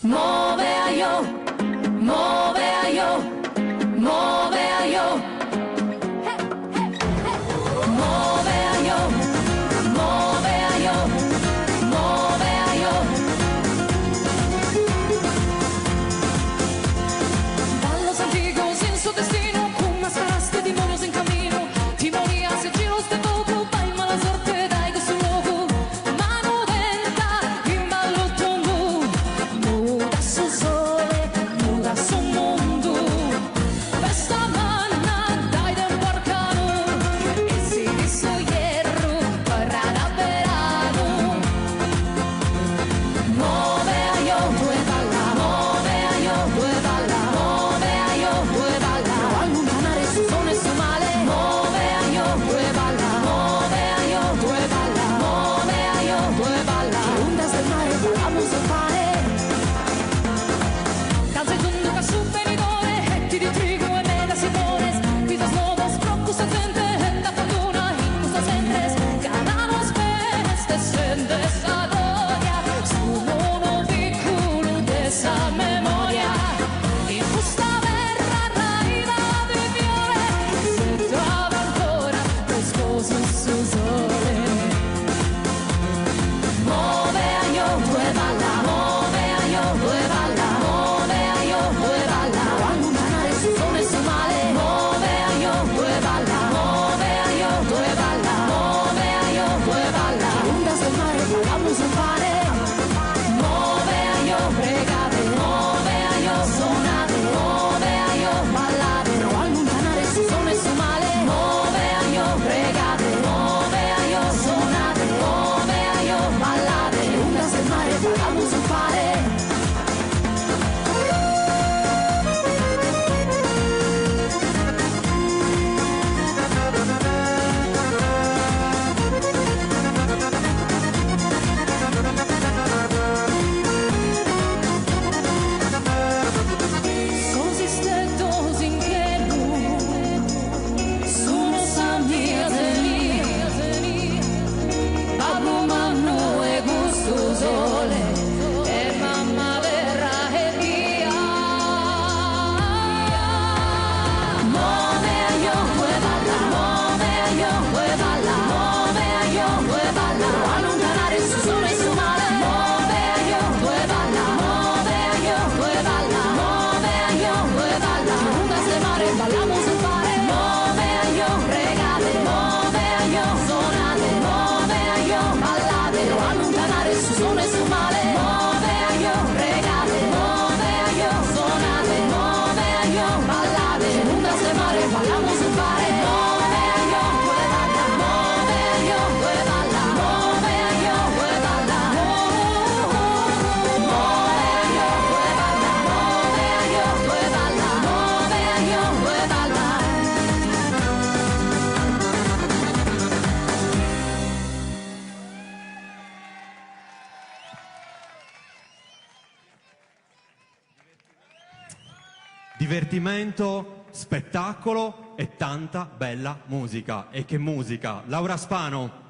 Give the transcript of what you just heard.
Muove a io, muove a io, muove a io. Muove a io, muove a io, muove a io. Ballo antico sin su destino, come sparaste demonios in camino. Timonias e giros de poco, vai mala sorte dai de su loco. Mano denta, in ballo tongo, muda su sole, muda su mondo. Questa manna dai del porcano, e si disso hierro, parrada verano. Muove a io, due balla, muove a io, due balla, muove a io, due balla. Allontanare su zone e su male, muove a io, due balla, muove a io, due balla, muove a io, due balla. Ondas del mare, ballamos al fare. Danza y tunduca su venidore, etti di trigo e medasimones. Vidas novas, procus et gente, da fortuna, incus as entres. Cananos vestes, sendes a gloria, su mono viculu desa memoria. In fusta verra raida di fiore, si trova ancora pescoso su sole. Muove a io, due balla, muove a io, due balla, muove a io, due balla. Allontanare su zone e su male, muove a io, due balla, muove a io, due balla, muove a io, due balla. Ondas del mare, ballamos al fare. Muove a io, pregate, muove a io, sonate, muove a io, ballate. No allontanare su zone e su male, muove a io, pregate, muove a io, sonate, muove a io, ballate. Ondas del mare, ballamos al fare. Consistetosi in che sono samiateli, Pablo Manu e gusto sole, e mamma verrà e via. Muove a io, due balla, muove a io, due balla, muove a io, due balla. Allontanare su sole e su male, muove a io, due balla, muove a io, due balla, muove a io, due balla. Ondas de mare, ballamos al fare. Muove a io, pregate, muove a io, sonate, muove a io, ballate. No allontanare su sole e su male, muove a io, pregate, muove a io, sonate, muove a io, ballate. Ondas de mare, ballamos al fare. Muove a io, due balla, muove a io, due balla, muove a io, due balla. Muove a io, due balla, muove a io, due balla, muove a io, due balla. Divertimento, spettacolo e tanta bella musica. E che musica! Laura Spano.